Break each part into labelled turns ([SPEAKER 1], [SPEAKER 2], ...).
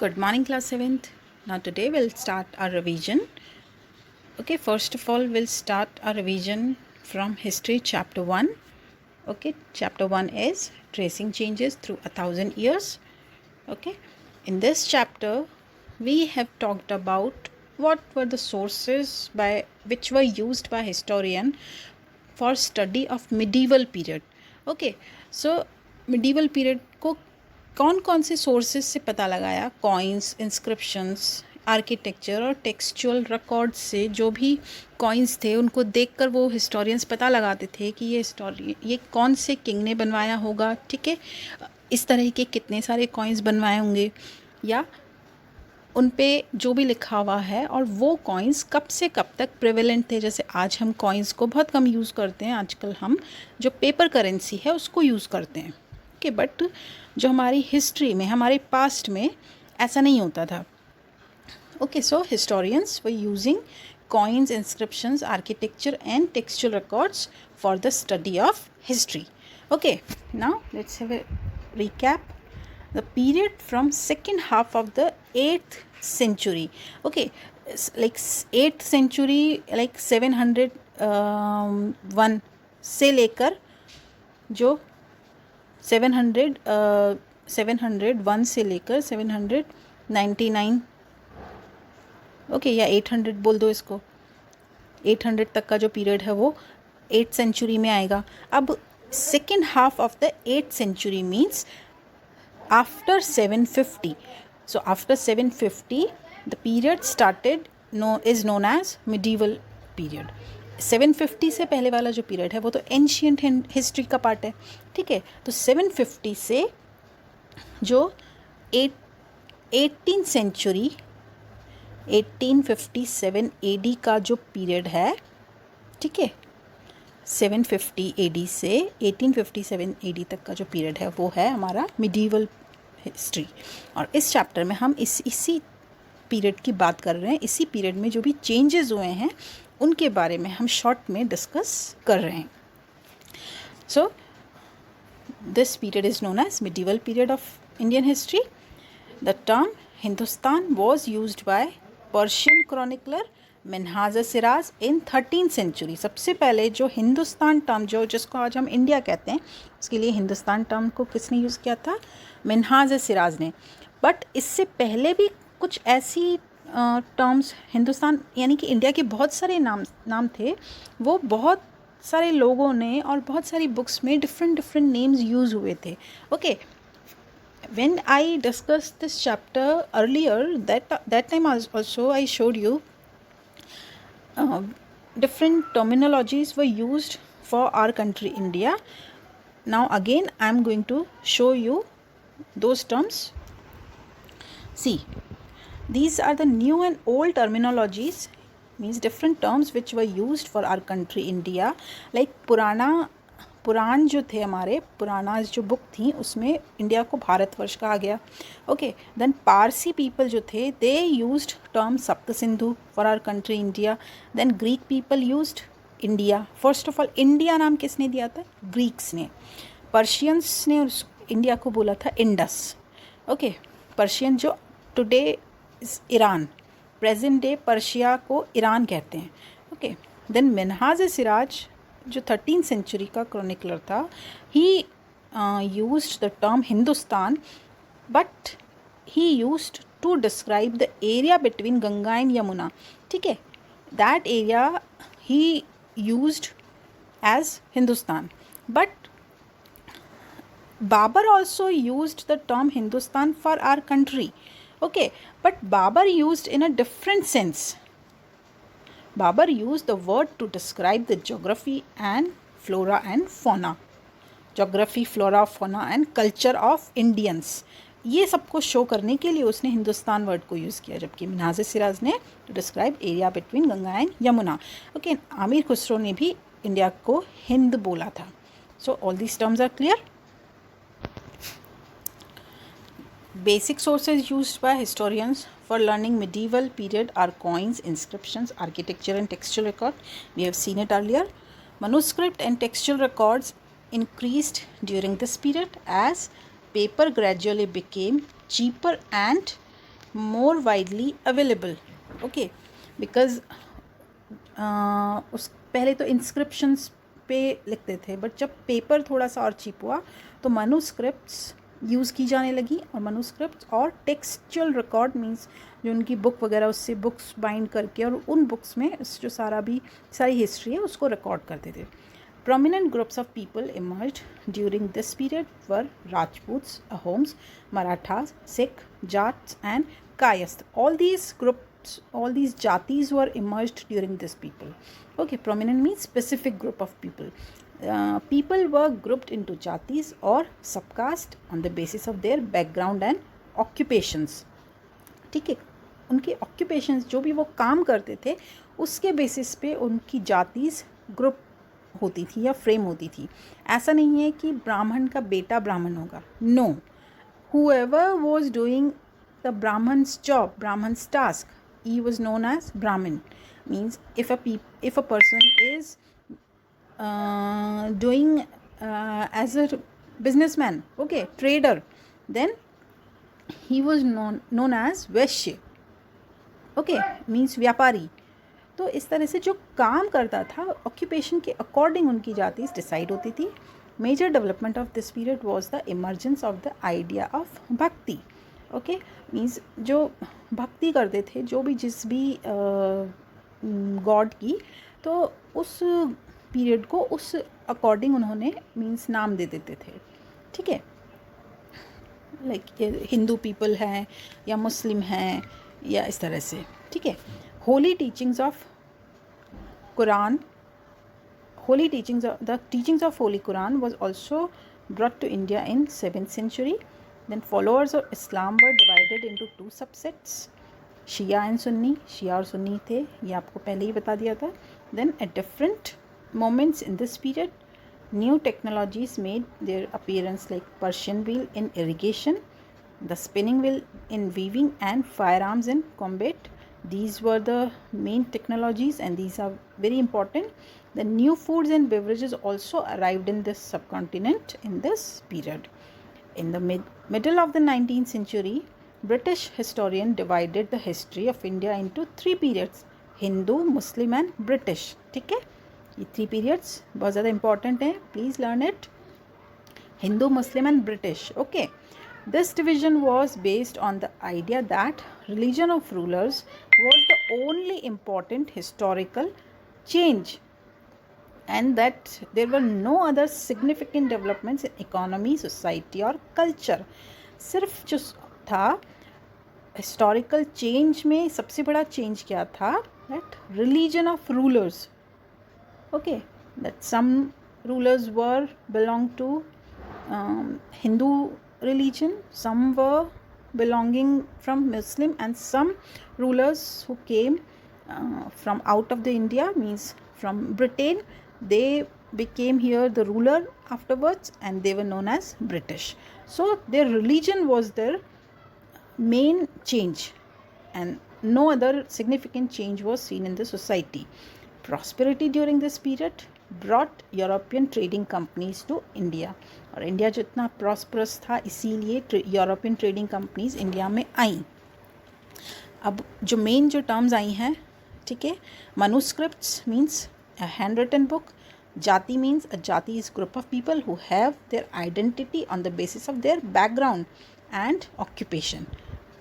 [SPEAKER 1] Good morning, class 7th. Now, today we'll start our revision. Okay, first of all, we'll start our revision from History, Chapter 1. Okay, Chapter 1 is Tracing Changes Through 1,000 Years. Okay, in this chapter, we have talked about what were the sources by which were used by historian for study of medieval period. Okay, so medieval period को कौन कौन से sources से पता लगाया, coins, inscriptions, architecture और textual record से जो भी कॉइन्स थे उनको देखकर वो हिस्टोरियंस पता लगाते थे कि ये कौन से किंग ने बनवाया होगा. ठीक है, इस तरह के कितने सारे कॉइन्स बनवाए होंगे या उन पे जो भी लिखा हुआ है और वो कॉइन्स कब से कब तक प्रेवेलेंट थे. जैसे आज हम कॉइन्स को बहुत कम यूज़ करते हैं, आजकल हम जो पेपर करेंसी है उसको यूज़ करते हैं. ओके, बट जो हमारी हिस्ट्री में, हमारे पास्ट में ऐसा नहीं होता था. Okay, so historians were using coins, inscriptions, architecture and textual records for the study of history. Okay, now let's have a recap. The period from second half of the 8th century. Okay, like 8th century, like 701 से लेकर जो 701 से लेकर 799, okay, या 800 बोल दो इसको, 800 तक का जो पीरियड है वो 8th सेंचुरी में आएगा. अब second half of the 8th century means after 750. So after 750 the period started is known as medieval period. 750 से पहले वाला जो पीरियड है वो तो एंशियंट हिस्ट्री का पार्ट है. ठीक है, तो 750 से जो 18th सेंचुरी 1857 AD का जो पीरियड है, ठीक है, 750 AD से 1857 AD तक का जो पीरियड है वो है हमारा मिडीवल हिस्ट्री. और इस चैप्टर में हम इसी पीरियड की बात कर रहे हैं. इसी पीरियड में जो भी चेंजेस हुए हैं उनके बारे में हम शॉर्ट में डिस्कस कर रहे हैं. So this period is known as medieval period of Indian history. The term Hindustan was used by Persian chronicler Minhaj Siraj in 13th century. सबसे पहले जो हिंदुस्तान टर्म जिसको आज हम इंडिया कहते हैं, उसके लिए हिंदुस्तान टर्म को किसने यूज़ किया था? मिन्हाज सिराज ने. बट इससे पहले भी कुछ ऐसी टर्म्स हिंदुस्तान यानी कि इंडिया के बहुत सारे नाम थे, वो बहुत सारे लोगों ने और बहुत सारी बुक्स में डिफरेंट नेम्स यूज़ हुए थे. Okay, when I discussed this chapter earlier, that time also I showed you different terminologies were used for our country India. Now again I am going to show you those terms. See, these are the new and old terminologies, means different terms which were used for our country India. Like पुराण जो थे हमारे, पुराणास जो book थी उसमें India को भारतवर्ष कहा गया. Okay, then Parsi people जो थे दे used term Sapta Sindhu for our country India. Then Greek people used India. First of all India नाम किसने दिया था? ग्रीक्स ने. पर्शियंस ने इंडिया को बोला था इंडस. ओके, पर्शियन जो today is Iran, present day Persia को ईरान कहते हैं. ओके, देन मिन्हाज सिराज जो 13th सेंचुरी का क्रॉनिकलर था, he used the term Hindustan, but he used to describe the area between Ganga and Yamuna. ठीक है, that area he used as Hindustan. But Babur also used the term Hindustan for our country. Okay, but Babur used in a different sense. Babur used the word to describe the geography and flora and fauna. Geography, flora, fauna and culture of Indians. ये सबको show करने के लिए उसने Hindustan word को use किया, जबकि मिन्हाज सिराज ने to describe area between Ganga and Yamuna. Okay, Amir Khusro ने भी इंडिया को हिंद बोला था. So all these terms are clear. Basic sources used by historians for learning medieval period are coins, inscriptions, architecture and textual record. We have seen it earlier. Manuscript and textual records increased during this period as paper gradually became cheaper and more widely available. Okay, because उस पहले तो inscriptions पे लिखते थे, but जब paper थोड़ा सा और चीप हुआ तो मनुस्क्रिप्ट्स यूज़ की जाने लगी, और मनुस्क्रिप्ट्स और टेक्सचुअल रिकॉर्ड मींस जो उनकी बुक वगैरह उससे बुक्स बाइंड करके और उन बुक्स में जो सारी हिस्ट्री है उसको रिकॉर्ड करते थे. Prominent groups of people emerged during this period were Rajputs, Ahoms, Marathas, Sikh, Jats and Kayast. All these groups, all these jatis were emerged during this people. Okay, prominent means specific group of people. People were grouped into jatis or subcaste on the basis of their background and occupations. ठीक है, उनके occupations जो भी वो काम करते थे उसके बेसिस पे उनकी जातीज ग्रुप होती थी या फ्रेम होती थी. ऐसा नहीं है कि ब्राह्मण का बेटा ब्राह्मण होगा. No, whoever was doing the brahman's job, brahman's task, he was known as brahmin. Means if a person is doing as a businessman, okay, trader, then he was known as vaishya. Okay, means व्यापारी. तो इस तरह से जो काम करता था occupation के अकॉर्डिंग उनकी जाति डिसाइड होती थी. Major development of this period was the emergence of the idea of bhakti. Okay, means जो भक्ति करते थे, जो भी जिस भी गॉड की, तो उस पीरियड को उस अकॉर्डिंग उन्होंने मीन्स नाम दे देते थे. ठीक है, लाइक हिंदू पीपल हैं या मुस्लिम हैं या इस तरह से. ठीक है, holy teachings of Quran, the teachings of Holy Quran was also brought to India in 7th century. Then followers of Islam were divided into two subsets, Shia and Sunni. Shia और Sunni थे, ये आपको पहले ही बता दिया था. Then at different moments in this period, new technologies made their appearance, like Persian wheel in irrigation, the spinning wheel in weaving, and firearms in combat. These were the main technologies and these are very important. The new foods and beverages also arrived in this subcontinent in this period. In the middle of the 19th century, British historian divided the history of India into three periods: Hindu, Muslim and British. ठीक है, ये three periods बहुत ज़्यादा important है, please learn it. Hindu, Muslim and British. Okay. This division was based on the idea that religion of rulers was the only important historical change and that there were no other significant developments in economy, society or culture. सिर्फ जो था historical change में सबसे बड़ा change क्या था? That religion of rulers. Okay, that some rulers were belong to Hindu religion, some were belonging from Muslim, and some rulers who came from out of the India, means from Britain, they became here the ruler afterwards and they were known as British. So their religion was their main change and no other significant change was seen in the society. Prosperity during this period brought European trading companies to India. और India जितना prosperous था इसीलिए European trading companies India में आई. अब जो main जो terms आई हैं, ठीक है, manuscripts means a handwritten book. Jati means a jati is group of people who have their identity on the basis of their background and occupation.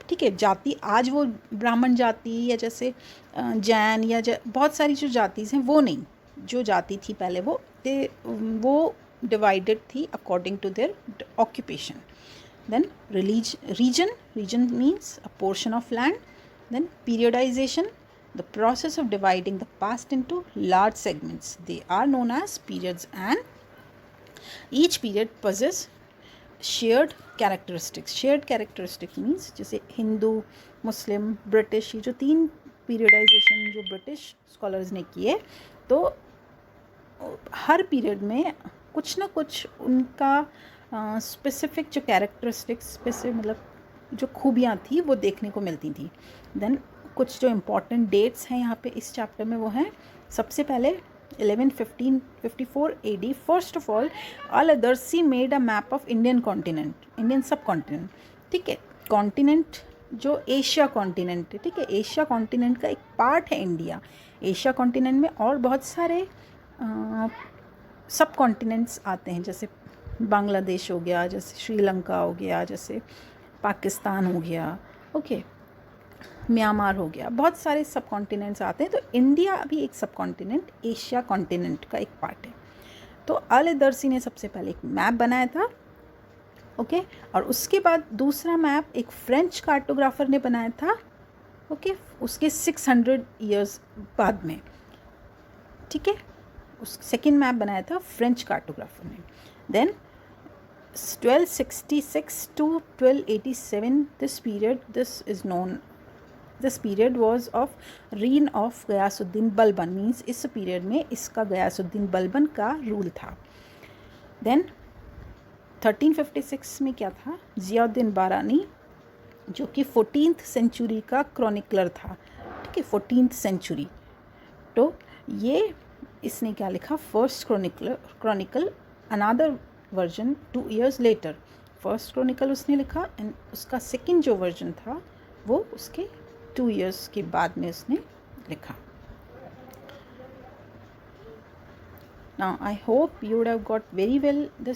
[SPEAKER 1] ठीक है, जाति आज वो ब्राह्मण जाति या जैसे जैन या बहुत सारी जो जातिज हैं वो नहीं. जो जाति थी पहले वो divided थी according to their occupation. Then region means a portion of land. Then periodization, the process of dividing the past into large segments. They are known as periods and each period possesses shared characteristics. Shared characteristics means जैसे हिंदू, मुस्लिम, British, ये जो तीन periodization जो British scholars ने किए, तो हर period में कुछ ना कुछ उनका स्पेसिफिक जो कैरेक्टरिस्टिक्स स्पेसिफिक मतलब जो खूबियाँ थी वो देखने को मिलती थी. देन कुछ जो इम्पॉर्टेंट डेट्स हैं यहाँ पे इस चैप्टर में वो हैं, सबसे पहले 1154 AD. First of all al-Idrisi made a map of Indian continent, Indian subcontinent. ठीक है, कॉन्टिनेंट जो एशिया कॉन्टिनेंट है, ठीक है, एशिया कॉन्टिनेंट का एक पार्ट है इंडिया। एशिया कॉन्टिनेंट में और बहुत सारे सब कॉन्टिनेंट्स आते हैं, जैसे बांग्लादेश हो गया, जैसे श्रीलंका हो गया, जैसे पाकिस्तान हो गया, ओके, म्यांमार हो गया, बहुत सारे सब कॉन्टिनेंट्स आते हैं। तो इंडिया भी एक सब कॉन्टिनेंट, एशिया कॉन्टिनेंट का एक पार्ट है। तो अल दर्सी ने सबसे पहले एक मैप बनाया था, ओके, और उसके बाद दूसरा मैप एक फ्रेंच कार्टोग्राफर ने बनाया था, ओके, उसके 600 ईयर्स बाद में, ठीक है, उस सेकेंड मैप बनाया था फ्रेंच कार्टोग्राफर ने। Then 1266 to 1287 this period was of reign of Ghiyasuddin Balban, means इस पीरियड में इसका गयासुद्दीन बलबन का रूल था। देन 1356 में क्या था, ज़ियाउद्दीन बारानी, जो कि 14th सेंचुरी का क्रॉनिकलर था, ठीक है, 14th सेंचुरी। तो ये इसने क्या लिखा, first chronicle another version 2 years later. First chronicle उसने लिखा एंड उसका सेकंड जो वर्जन था वो उसके 2 years के बाद में उसने लिखा। Now I hope you would have got very well this